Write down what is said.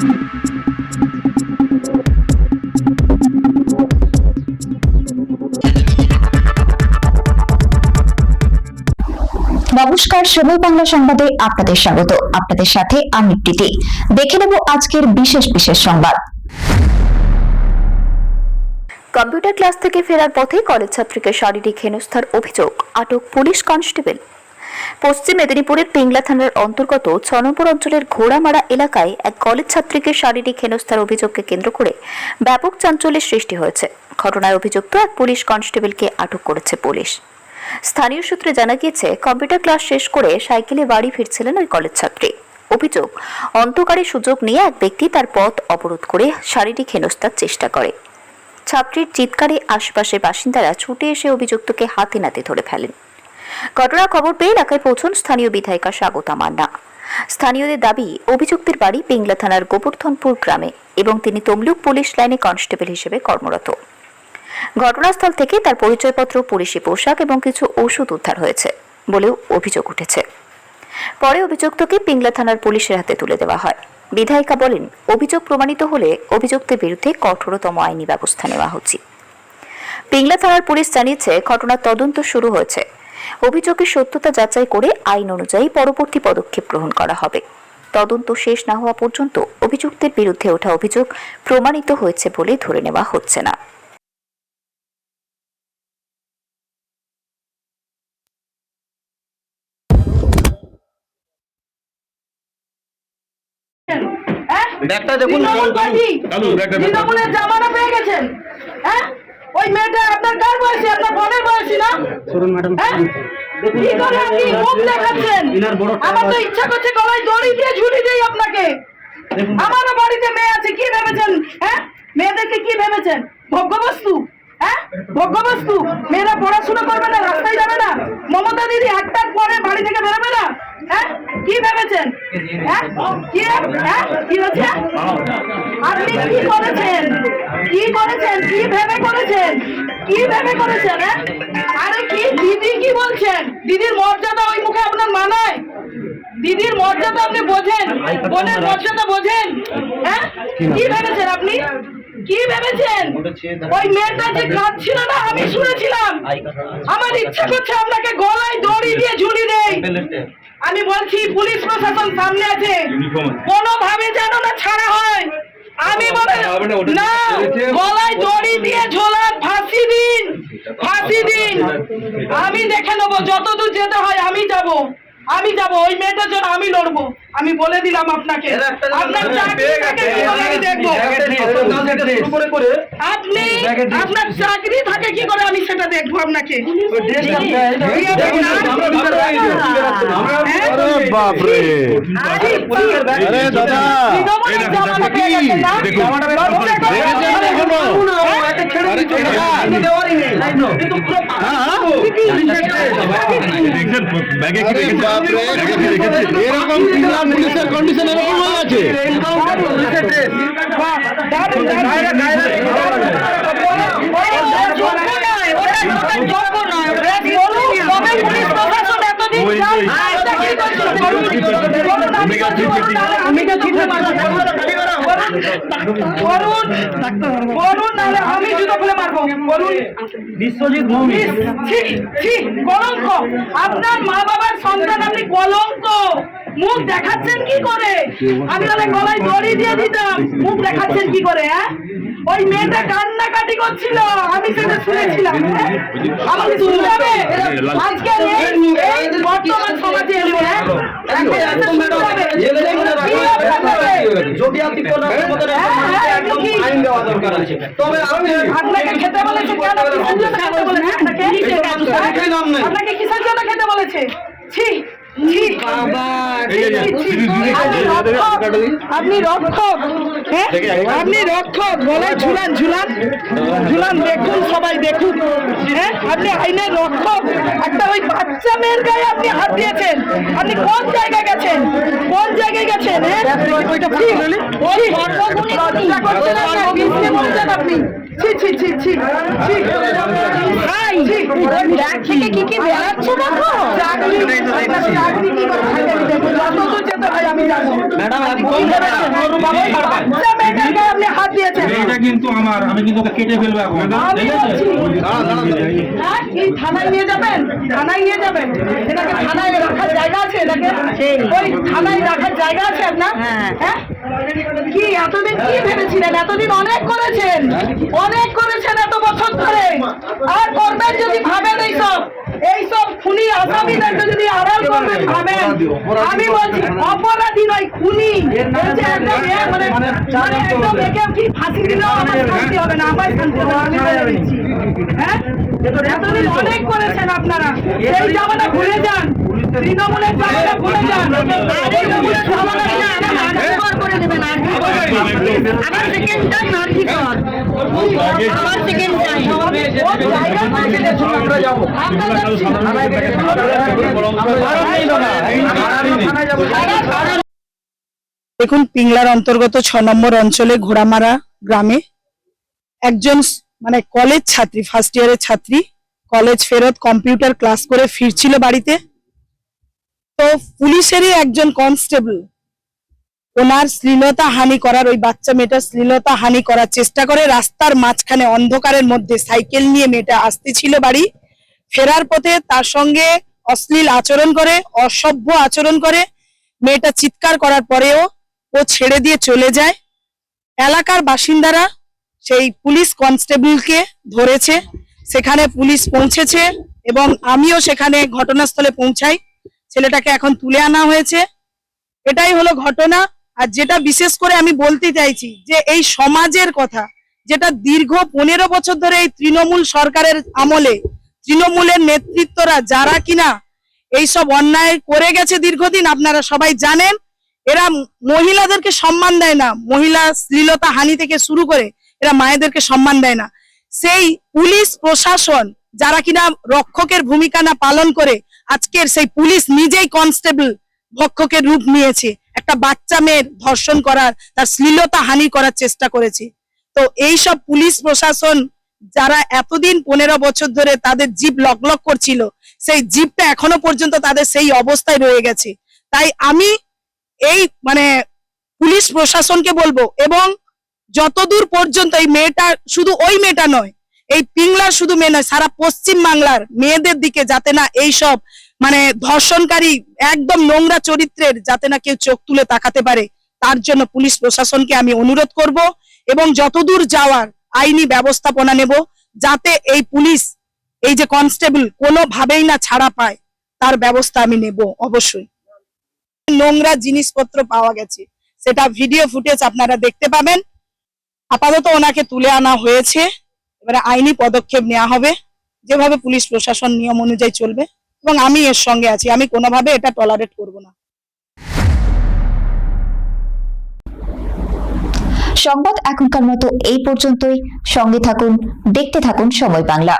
নমস্কার, সময় বাংলা সংবাদে আপনাদের স্বাগত। আপনাদের সাথে আমি প্রীতি। দেখে নেব আজকের বিশেষ সংবাদ। কম্পিউটার ক্লাস থেকে ফেরার পথে কলেজ ছাত্রীকে শারীরিক হেনস্থার অভিযোগ, আটক পুলিশ কনস্টেবল। পশ্চিম মেদিনীপুরের পিংলা থানার অন্তর্গত ৬ নম্বর অঞ্চলের ঘোড়ামারা এলাকায় এক কলেজ ছাত্রীকে শারীরিক হেনস্থার অভিযোগকে কেন্দ্র করে ব্যাপক চাঞ্চল্যের সৃষ্টি হয়েছে। ঘটনায় অভিযুক্ত এক পুলিশ কনস্টেবলকে আটক করেছে পুলিশ। স্থানীয় সূত্রে জানা গিয়েছে, কম্পিউটার ক্লাস শেষ করে সাইকেলে বাড়ি ফিরছিলেন ওই কলেজ ছাত্রী। অভিযোগ, অন্ধকারের সুযোগ নিয়ে এক ব্যক্তি তার পথ অবরোধ করে শারীরিক হেনস্থার চেষ্টা করে। ছাত্রীর চিৎকারে আশেপাশের বাসিন্দারা ছুটে এসে অভিযুক্তকে হাতে নাতে ধরে ফেলেন। ঘটনার খবর পেয়ে এলাকায় পৌঁছন স্থানীয় বিধায়িকা স্বাগতা মান্না। স্থানীয়দের দাবি, অভিযুক্তের বাড়ি পিংলা থানার গোবর্ধনপুর গ্রামে এবং তিনি তমলুক পুলিশ লাইনে কনস্টেবল হিসেবে কর্মরত। ঘটনাস্থল থেকে তার পরিচয়পত্র, পুলিশি পোশাক এবং কিছু ওষুধ উদ্ধার হয়েছে বলেও অভিযোগ উঠেছে। পরে অভিযুক্তকে পিংলা থানার পুলিশের হাতে তুলে দেওয়া হয়। বিধায়িকা বলেন, অভিযোগ প্রমাণিত হলে অভিযুক্তের বিরুদ্ধে কঠোরতম আইনি ব্যবস্থা নেওয়া হচ্ছে। পিংলা থানার পুলিশ জানিয়েছে, ঘটনার তদন্ত শুরু হয়েছে। অভিযোগের সত্যতা যাচাই করে আইন অনুযায়ী পরবর্তী পদক্ষেপ গ্রহণ করা হবে। তদন্ত শেষ না হওয়া পর্যন্ত অভিযুক্তের বিরুদ্ধে ওঠা অভিযোগ প্রমাণিত হয়েছে বলে ধরে নেওয়া হচ্ছে না। ব্যাগটা দেখুন, তৃণমূলের জামানা পেয়ে গেছেন। হ্যাঁ, ওই মেয়েটা আপনার কার বয়সী? আপনার বোনের বয়সী না? কি করে আপনি মুখ দেখাচ্ছেন? আমার তো ইচ্ছা করছে গলায় দড়ি দিয়ে ঝুলি দেই আপনাকে। আমারও বাড়িতে মেয়ে আছে, কি ভেবেছেন? হ্যাঁ, মেয়েদেরকে কি ভেবেছেন? ভোগ্যবস্তু? হ্যাঁ, ভোগ্যবস্তু। মেয়েরা পড়াশোনা করবে না, রাস্তায় যাবে না? মমতা দিদি একটার পরে বাড়ি থেকে বেরোবে না? হ্যাঁ, কি ভেবেছেন? হ্যাঁ, কি হচ্ছে? আপনি কি করেছেন? কি করেছেন? কি ভেবে করেছেন? কি ভেবে করেছেন? হ্যাঁ, আরে কি দিদি কি বলছেন? দিদির মর্যাদা ওই মুখে আপনার মানায়? দিদির মর্যাদা আপনি বোঝেন? বোনের মর্যাদা বোঝেন? হ্যাঁ, কি ভেবেছেন আপনি? কি ভেবেছেন? ওই মেয়েটা যে কাঁদছিল না, আমি শুনেছিলাম। আমার ইচ্ছা করছে আপনাকে গলায় দড়ি দিয়ে ঝুলি দেই। আমি বলছি, পুলিশ প্রশাসন সামনে আছে, কোনোভাবে যেন না ছাড়া হয়। আমি বলে না, গলায় দড়ি দিয়ে ঝোলান, ফাঁসি দিন, ফাঁসি দিন। আমি দেখে নেবো, যতদূর যেতে হয় আমি যাব। ওই মেয়েটার জন্য আমি লড়বো। আমি বলে দিলাম আপনাকে, আপনার আপনার চাকরি থাকে কি করে আমি সেটা দেখবো আপনাকে। এরকম পুলিশের কন্ডিশন এরকম হয়ে আছে। আমি জুতো খুলে মারবো। বিশ্বজিৎ কলঙ্ক, আপনার মা বাবার সন্তান, আপনি কলঙ্ক। মুখ দেখাচ্ছেন কি করে? আমি তাহলে গলায় দড়ি দিয়ে দিতাম। মুখ দেখাচ্ছেন কি করে? হ্যাঁ, ওই মেয়েটা কান্নাকাটি করছিল, আমি সেটা শুনেছিলাম। আমার শুনতে হবে আজকে এই বর্তমান সমাজে যদি আপনি আপনাকে খেতে বলেছে, আপনাকে কিসের জন্য খেতে বলেছে? ছি, আপনি রক্ষক, আপনি রক্ষক, গলায় ঝুলান, দেখুন, সবাই দেখুন। হ্যাঁ, আপনি আইনের রক্ষক। একটা ওই বাচ্চা মেয়ের গায়ে আপনি হাত দিয়েছেন। আপনি কোন জায়গায় গেছেন? আপনি কি বেড়াচ্ছে? দেখো আপনি কি করে খাইতে দিবেন? যতদূর যেতে হয় আমি যাবো। বাচ্চা মেয়েটাকে আপনি হাত দিয়েছেন। এটা কিন্তু আমার, আমি কিন্তু ওকে কেটে ফেলবো এখন। আমি বলছি, হ্যাঁ, এই থানায় নিয়ে যাবেন, থানায় নিয়ে যাবেন। এটাকে থানায় রাখার জায়গা আছে? এটাকে ওই থানায় রাখার জায়গা আছে আপনার? হ্যাঁ, কি এতদিন কি ভেবেছিলেন? এতদিন অনেক করেছেন, অনেক করেছেন এত বছর ধরে, আর করবেন যদি ভাবেন এইসব খুনি আসামিদেরকে যদি আড়াল করবেন ভাবেন। আমি বলছি অপরাধী নয়, খুনি। এই যে একটা মেয়ে মানে একদম একে কি ফাঁসি দিলেও আমার শান্তি হবে না, আমার শান্তি হবে না, আমি বলে দিচ্ছি। হ্যাঁ, এতদিন অনেক করেছেন আপনারা, সেই জামানা ভুলে যান, তৃণমূলের জামানা ভুলে যান। তৃণমূলের জামানাকে আবার করে দেবেন। আমার সেকেন্ড টাইম আমার সেকেন্ড টাইম দেখুন, পিংলার অন্তর্গত 6 নম্বর অঞ্চলে ঘোড়ামারা গ্রামে একজন মানে কলেজ ছাত্রী, ফার্স্ট ইয়ারের ছাত্রী, কলেজ ফেরত কম্পিউটার ক্লাস করে ফিরছিল বাড়িতে। তো পুলিশেরই একজন কনস্টেবল ওনার শ্লীলতা হানি করার, ওই বাচ্চা মেয়েটার শ্লীলতা হানি করার চেষ্টা করে। রাস্তার মাঝখানে অন্ধকারের মধ্যে সাইকেল নিয়ে মেয়েটা আসতেছিল বাড়ি, ফেরার পথে তার সঙ্গে অশ্লীল আচরণ করে, অসভ্য আচরণ করে। মেয়েটা চিৎকার করার পরেও ও ছেড়ে দিয়ে চলে যায়। এলাকার বাসিন্দারা সেই পুলিশ কনস্টেবলকে ধরেছে, সেখানে পুলিশ পৌঁছেছে এবং আমিও সেখানে ঘটনাস্থলে পৌঁছাই। ছেলেটাকে এখন তুলে আনা হয়েছে। এটাই হলো ঘটনা। আর যেটা বিশেষ করে আমি বলতে চাইছি যে এই সমাজের কথা, যেটা দীর্ঘ 15 বছর ধরে এই তৃণমূল সরকারের আমলে তৃণমূলের নেতৃত্বরা যারা কিনা এইসব অন্যায় করে গেছে দীর্ঘদিন, আপনারা সবাই জানেন। এরা মহিলাদেরকে সম্মান দেয় না, মহিলা শ্লীলতা হানি থেকে শুরু করে এরা মায়েদেরকে সম্মান দেয় না। সেই পুলিশ প্রশাসন যারা কিনা রক্ষকের ভূমিকা না পালন করে আজকের সেই পুলিশ নিজেই কনস্টেবল ভক্ষকের রূপ নিয়েছে, একটা বাচ্চা মেয়ের ধর্ষণ করার, তার শ্লীলতা হানি করার চেষ্টা করেছে। তো এই সব পুলিশ প্রশাসন যারা এতদিন 15 বছর ধরে তাদের জিভ লক করছিল, সেই জিভটা এখনো পর্যন্ত তাদের সেই অবস্থায় রয়ে গেছে। তাই আমি এই মানে পুলিশ প্রশাসনকে বলবো, এবং যতদূর পর্যন্ত এই মেয়েটা, শুধু ওই মেয়েটা নয়, এই পিংলার শুধু মেয়ে নয়, সারা পশ্চিম বাংলার মেয়েদের দিকে যাতে না এইসব মানে ধর্ষণকারী একদম নোংরা চরিত্রের যাতে না কেউ চোখ তুলে তাকাতে পারে, তার জন্য পুলিশ প্রশাসনকে আমি অনুরোধ করব এবং যতদূর যাওয়ার আইনি ব্যবস্থাপনা নেব, যাতে এই পুলিশ, এই যে কনস্টেবল কোনোভাবেই না ছাড়া পায়, তার ব্যবস্থা আমি নেব অবশ্যই। নোংরা জিনিসপত্র পাওয়া গেছে, সেটা ভিডিও ফুটেজ আপনারা দেখতে পাবেন। আপাতত ওনাকে তুলে আনা হয়েছে, এবারে আইনি পদক্ষেপ নেওয়া হবে, যেভাবে পুলিশ প্রশাসন নিয়ম অনুযায়ী চলবে, এবং আমি এর সঙ্গে আছি, আমি কোনোভাবে এটা টলারেট করব না। সংবাদ এখনকার মতো এই পর্যন্তই। সঙ্গে থাকুন, দেখতে থাকুন সময় বাংলা।